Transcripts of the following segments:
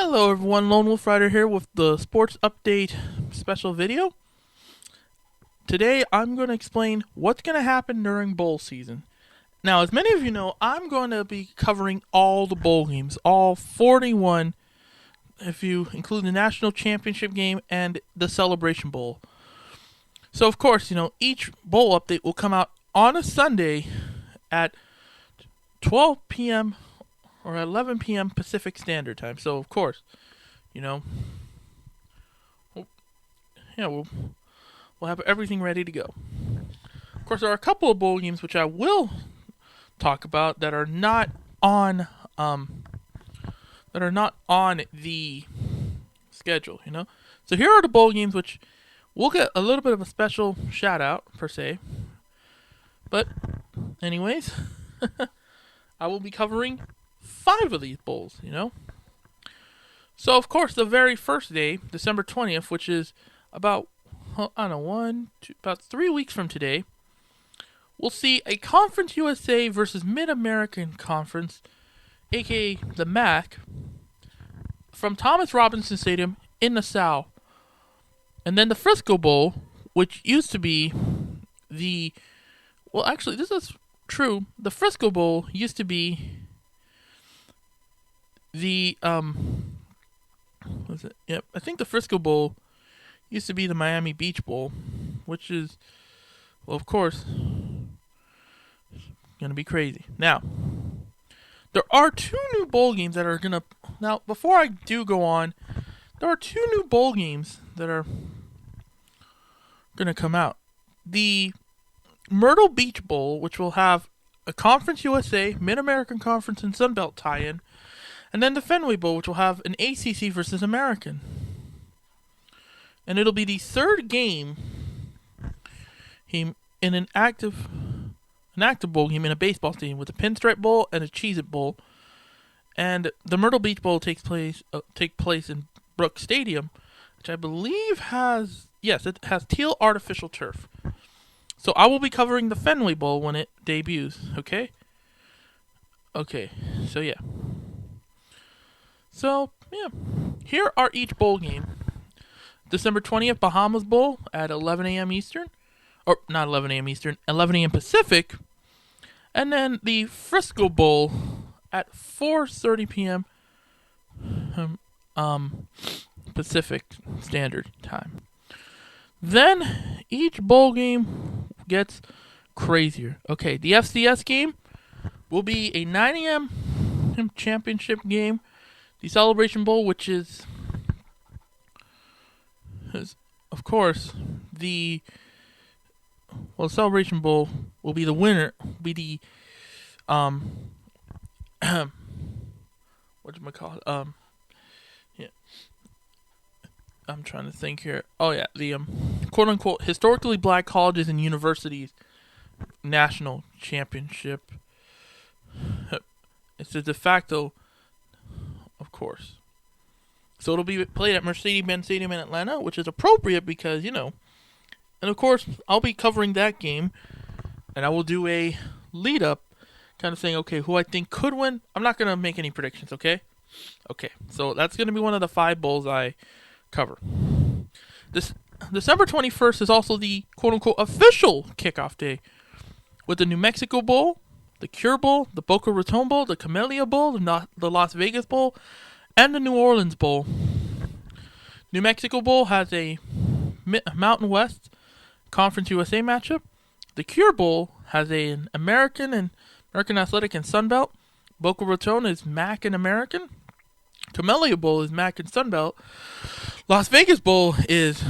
Hello everyone, Lone Wolf Rider here with the sports update special video. Today I'm going to explain what's going to happen during bowl season. Now, as many of you know, I'm going to be covering all the bowl games, all 41, if you include the national championship game and the Celebration Bowl. So of course, each bowl update will come out on a Sunday at 12 p.m. or 11 p.m. Pacific Standard Time. So of course, we'll have everything ready to go. Of course, there are a couple of bowl games which I will talk about that are not on the schedule. So here are the bowl games which we'll get a little bit of a special shout out per se. But anyways, I will be covering 5 of these bowls. So of course, the very first day, December 20th, which is about about 3 weeks from today, we'll see a Conference USA versus Mid-American Conference, aka the MAC, from Thomas Robinson Stadium in Nassau. And then the Frisco Bowl, which used to be actually, this is true. The Frisco Bowl used to be I think the Frisco Bowl used to be the Miami Beach Bowl, which is, well, of course, going to be crazy. Now, there are 2 new bowl games that are going to... Now, before I do go on, there are 2 new bowl games that are going to come out. The Myrtle Beach Bowl, which will have a Conference USA, Mid-American Conference, and Sun Belt tie-in, and then the Fenway Bowl, which will have an ACC versus American. And it'll be the 3rd game in an active bowl game in a baseball stadium with a Pinstripe Bowl and a Cheez-It Bowl. And the Myrtle Beach Bowl take place in Brooks Stadium, which I believe has teal artificial turf. So I will be covering the Fenway Bowl when it debuts, okay? Okay, so yeah. So, here are each bowl game. December 20th, Bahamas Bowl at 11 a.m. Eastern. Or, not 11 a.m. Eastern, 11 a.m. Pacific. And then the Frisco Bowl at 4:30 p.m. Pacific Standard Time. Then, each bowl game gets crazier. Okay, the FCS game will be a 9 a.m. championship game. The Celebration Bowl, which is of course, the Celebration Bowl will be the winner, be the, I'm trying to think here. Oh yeah, the, quote-unquote, historically black colleges and universities national championship. It's a de facto, of course. So it'll be played at Mercedes-Benz Stadium in Atlanta, which is appropriate because, and of course, I'll be covering that game, and I will do a lead-up, kind of saying, okay, who I think could win. I'm not going to make any predictions, okay? Okay, so that's going to be one of the 5 bowls I cover. This December 21st is also the quote-unquote official kickoff day, with the New Mexico Bowl, the Cure Bowl, the Boca Raton Bowl, the Camellia Bowl, the Las Vegas Bowl, and the New Orleans Bowl. New Mexico Bowl has a Mountain West Conference USA matchup. The Cure Bowl has an American Athletic and Sun Belt. Boca Raton is MAC and American. Camellia Bowl is MAC and Sun Belt. Las Vegas Bowl is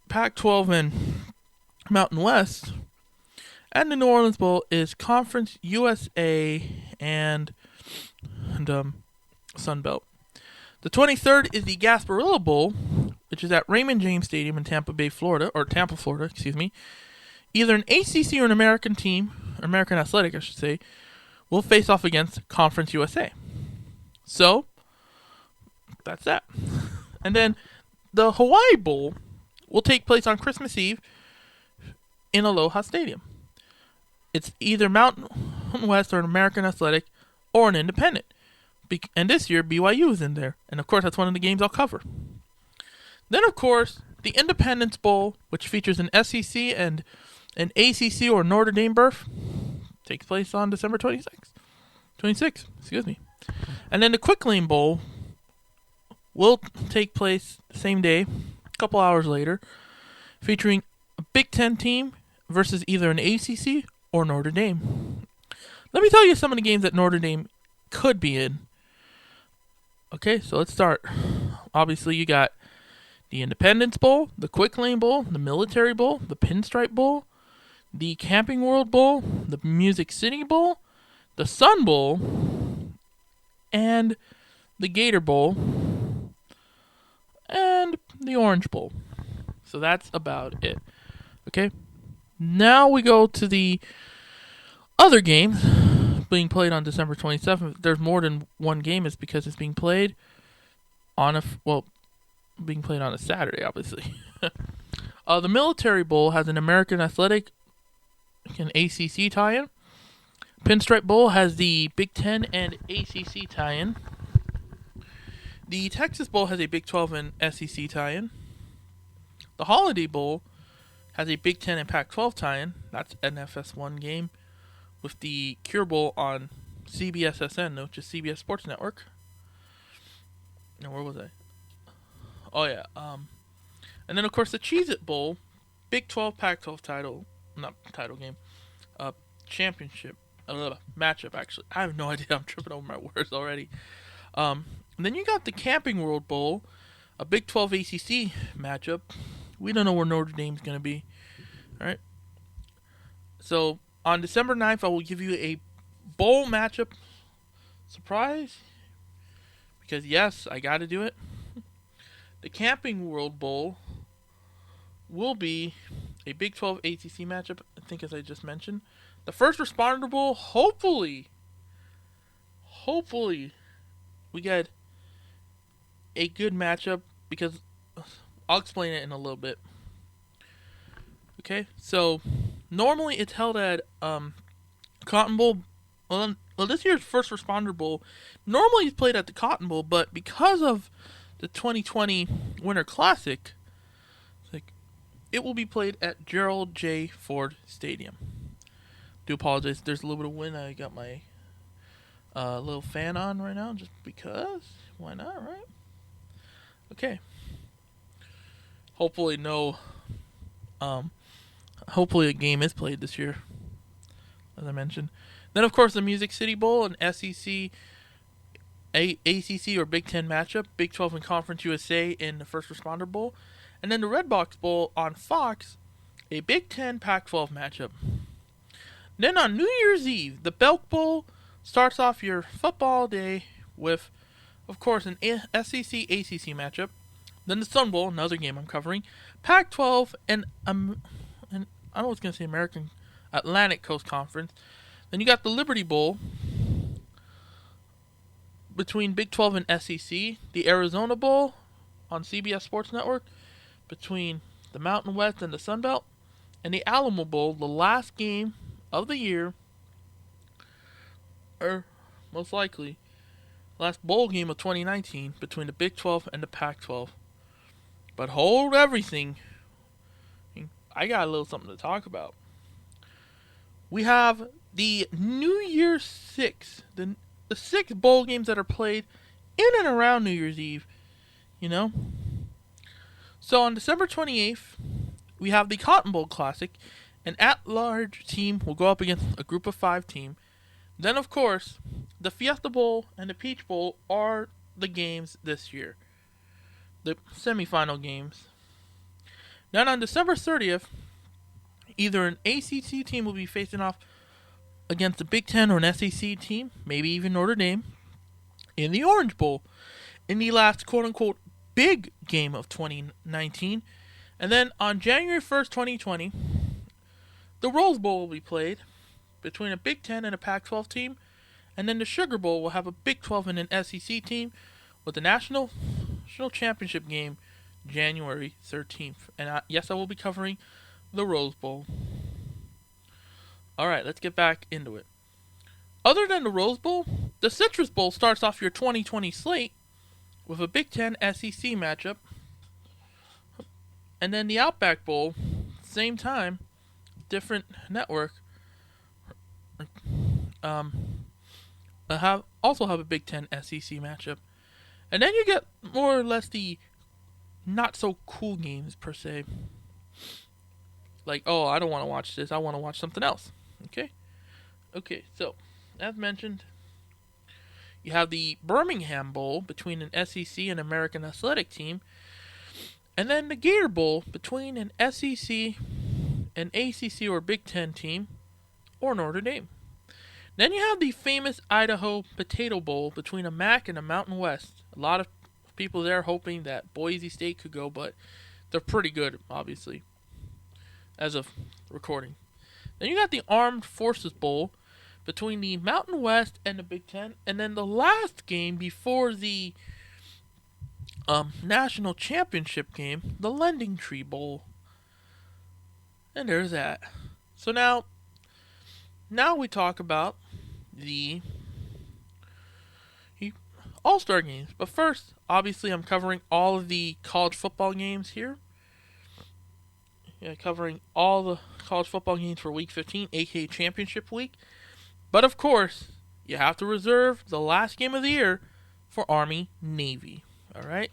Pac-12 and Mountain West. And the New Orleans Bowl is Conference USA and Sun Belt. The 23rd is the Gasparilla Bowl, which is at Raymond James Stadium in Tampa, Florida, Either an ACC or an American team, or American Athletic, I should say, will face off against Conference USA. So, that's that. And then the Hawaii Bowl will take place on Christmas Eve in Aloha Stadium. It's either Mountain West or an American Athletic or an independent. And this year, BYU is in there. And, of course, that's one of the games I'll cover. Then, of course, the Independence Bowl, which features an SEC and an ACC or Notre Dame berth, takes place on December 26th. Excuse me. And then the Quick Lane Bowl will take place the same day, a couple hours later, featuring a Big Ten team versus either an ACC or Notre Dame. Let me tell you some of the games that Notre Dame could be in. Okay, so let's start. Obviously, you got the Independence Bowl, the Quick Lane Bowl, the Military Bowl, the Pinstripe Bowl, the Camping World Bowl, the Music City Bowl, the Sun Bowl, and the Gator Bowl, and the Orange Bowl. So that's about it. Okay? Now we go to the other games being played on December 27th. If there's more than one game, it's because it's being played on being played on a Saturday, obviously. The Military Bowl has an American Athletic and ACC tie-in. Pinstripe Bowl has the Big Ten and ACC tie-in. The Texas Bowl has a Big 12 and SEC tie-in. The Holiday Bowl has a Big Ten and Pac-12 tie-in. That's an FS1 game with the Cure Bowl on CBSSN, which is CBS Sports Network. Now, where was I? Oh, yeah. And then, of course, the Cheez-It Bowl, Big 12, Pac-12 championship, matchup, actually. I have no idea. I'm tripping over my words already. And then you got the Camping World Bowl, a Big 12 ACC matchup. We don't know where Notre Dame's going to be. All right. So, on December 9th, I will give you a bowl matchup surprise. Because, yes, I got to do it. The Camping World Bowl will be a Big 12 ACC matchup, I think, as I just mentioned. The First Responder Bowl, hopefully, we get a good matchup, because I'll explain it in a little bit. Okay, so normally it's held at Cotton Bowl. Well, this year's First Responder Bowl normally is played at the Cotton Bowl, but because of the 2020 Winter Classic, it will be played at Gerald J. Ford Stadium. Do apologize. There's a little bit of wind. I got my little fan on right now, just because. Why not, right? Okay. Hopefully a game is played this year, as I mentioned. Then, of course, the Music City Bowl, an SEC, ACC or Big Ten matchup, Big 12 and Conference USA in the First Responder Bowl. And then the Red Box Bowl on Fox, a Big Ten Pac-12 matchup. Then on New Year's Eve, the Belk Bowl starts off your football day with, of course, an SEC ACC matchup. Then the Sun Bowl, another game I'm covering, Pac-12 and I was going to say American Atlantic Coast Conference. Then you got the Liberty Bowl between Big 12 and SEC, the Arizona Bowl on CBS Sports Network between the Mountain West and the Sun Belt, and the Alamo Bowl, the last game of the year, or most likely last bowl game of 2019 between the Big 12 and the Pac-12. But hold everything, I got a little something to talk about. We have the New Year's 6, the 6 bowl games that are played in and around New Year's Eve, So on December 28th, we have the Cotton Bowl Classic. An at-large team will go up against a group of 5 team. Then, of course, the Fiesta Bowl and the Peach Bowl are the games this year. The semifinal games. Then on December 30th, either an ACC team will be facing off against a Big Ten or an SEC team, maybe even Notre Dame, in the Orange Bowl, in the last quote-unquote big game of 2019. And then on January 1st, 2020, the Rose Bowl will be played between a Big Ten and a Pac-12 team, and then the Sugar Bowl will have a Big 12 and an SEC team with the National Championship game January 13th. And yes, I will be covering the Rose Bowl. Alright, let's get back into it. Other than the Rose Bowl, The Citrus Bowl starts off your 2020 slate with a Big Ten SEC matchup. And then the Outback Bowl, same time, different network. Also have a Big Ten SEC matchup. And then you get more or less the not so cool games per se. Like, oh, I don't want to watch this. I want to watch something else. Okay, so, as mentioned, you have the Birmingham Bowl between an SEC and American Athletic team. And then the Gator Bowl between an SEC, an ACC or Big Ten team, or Notre Dame. Then you have the famous Idaho Potato Bowl between a MAC and a Mountain West. A lot of people there hoping that Boise State could go, but they're pretty good, obviously, as of recording. Then you got the Armed Forces Bowl between the Mountain West and the Big Ten. And then the last game before the national championship game, the Lending Tree Bowl. And there's that. So now we talk about the All-Star games. But first, obviously, I'm covering all of the college football games here. Yeah, covering all the college football games for Week 15, aka Championship Week. But of course, you have to reserve the last game of the year for Army-Navy. Alright?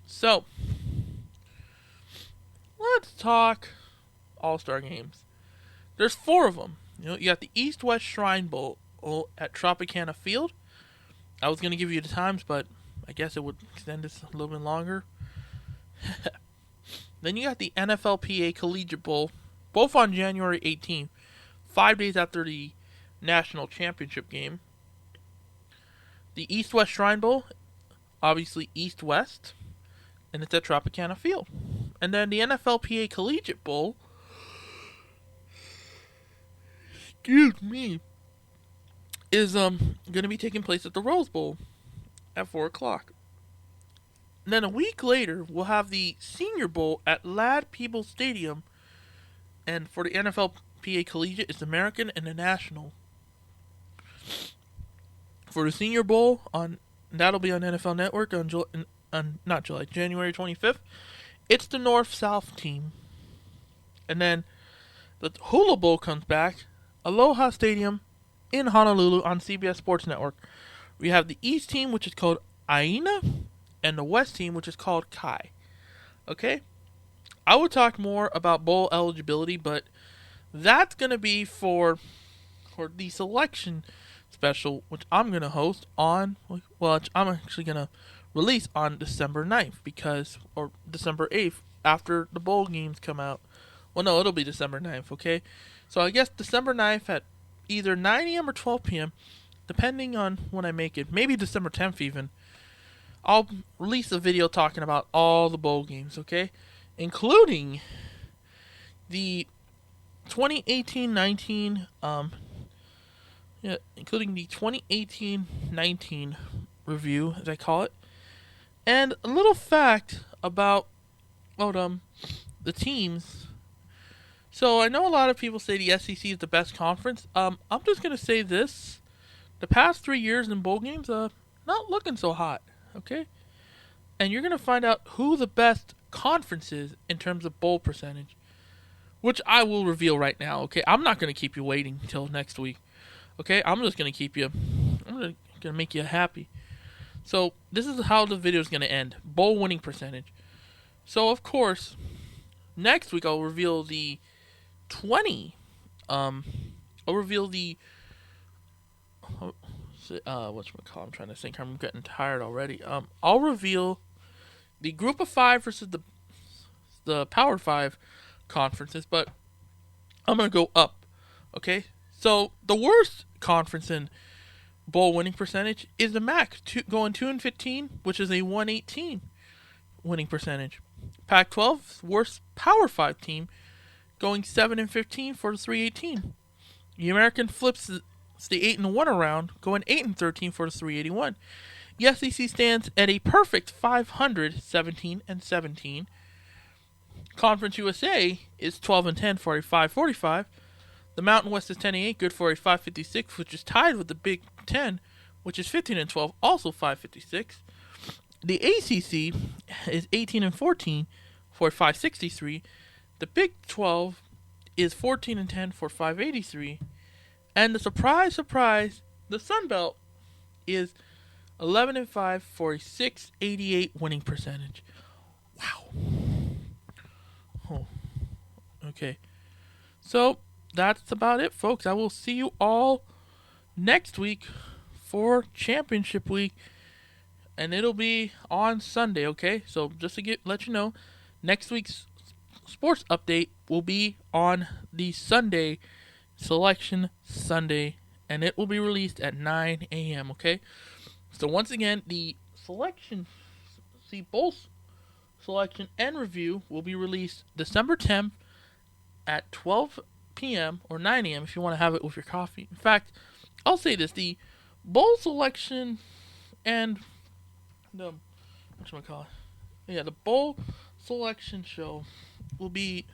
So, let's talk All-Star games. There's 4 of them. You got the East-West Shrine Bowl at Tropicana Field. I was going to give you the times, but I guess it would extend this a little bit longer. Then you got the NFLPA Collegiate Bowl, both on January 18th, 5 days after the national championship game. The East-West Shrine Bowl, obviously East-West, and it's at Tropicana Field. And then the NFLPA Collegiate Bowl, is going to be taking place at the Rose Bowl at 4 o'clock. And then a week later, we'll have the Senior Bowl at Ladd-Peebles Stadium. And for the NFLPA Collegiate, it's American and the National. For the Senior Bowl, that'll be on NFL Network on January 25th. It's the North-South team. And then the Hula Bowl comes back. Aloha Stadium in Honolulu on CBS Sports Network. We have the East team, which is called Aina, and the West team, which is called Kai. Okay? I will talk more about bowl eligibility, but that's going to be for the selection special, which I'm going to host on, which I'm actually going to release on December 9th, or December 8th, after the bowl games come out. Well, no, it'll be December 9th, okay? So I guess December 9th at either 9 a.m. or 12 p.m., depending on when I make it. Maybe December 10th even. I'll release a video talking about all the bowl games, okay? Including the 2018-19, including the 2018-19 review, as I call it. And a little fact about the teams. So I know a lot of people say the SEC is the best conference. I'm just going to say this. The past 3 years in bowl games, not looking so hot. Okay? And you're going to find out who the best conference is in terms of bowl percentage, which I will reveal right now. Okay? I'm not going to keep you waiting until next week. Okay? I'm just going to make you happy. So this is how the video is going to end. Bowl winning percentage. So of course, next week I'll reveal the I'm trying to think. I'm getting tired already. I'll reveal the Group of 5 versus the Power 5 conferences, but I'm gonna go up. Okay, so the worst conference in bowl winning percentage is the MAC, going 2-15, which is a 118 winning percentage. Pac-12, worst Power 5 team, going 7-15 for the 318. The American flips the 8-1 around, going 8-13 for the 381. The SEC stands at a perfect 500, 17-17. Conference USA is 12-10 for a 545. The Mountain West is 10-8, good for a 556, which is tied with the Big Ten, which is 15-12, also 556. The ACC is 18-14 for 563. The Big 12 is 14-10 for 583. And the surprise, the Sun Belt is 11-5 for a 688 winning percentage. Wow. Oh. Okay. So that's about it, folks. I will see you all next week for championship week, and it'll be on Sunday. Okay. So just to let you know, next week's sports update will be on the Sunday, Selection Sunday, and it will be released at 9 a.m. Okay. So once again, the bowl selection and review will be released December 10th at 12 p.m. or 9 a.m. if you want to have it with your coffee. In fact, I'll say this: the bowl selection and the the bowl selection show will be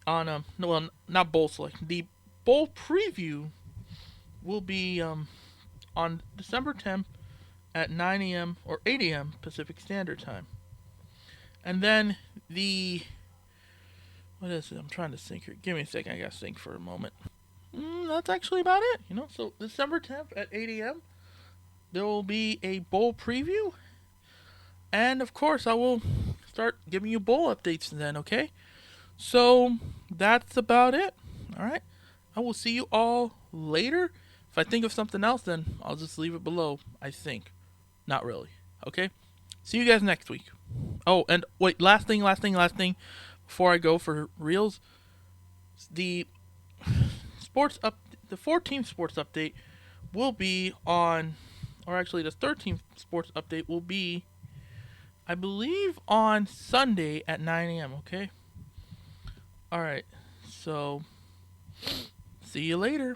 on not bowl selection. The bowl preview will be on December 10th at 9 a.m. or 8 a.m. Pacific Standard Time. And then what is it? I'm trying to think here. Give me a second. I gotta think for a moment. That's actually about it. So December 10th at 8 a.m. there will be a bowl preview, and of course I will start giving you bowl updates then. Okay, so that's about it. All right, I will see you all later. If I think of something else, then I'll just leave it below. I think, not really. Okay, see you guys next week. Oh, and wait, last thing. Before I go for reels, the 14th sports update will be on, or actually the 13th sports update will be, I believe, on Sunday at 9 a.m. Okay. All right. So, see you later.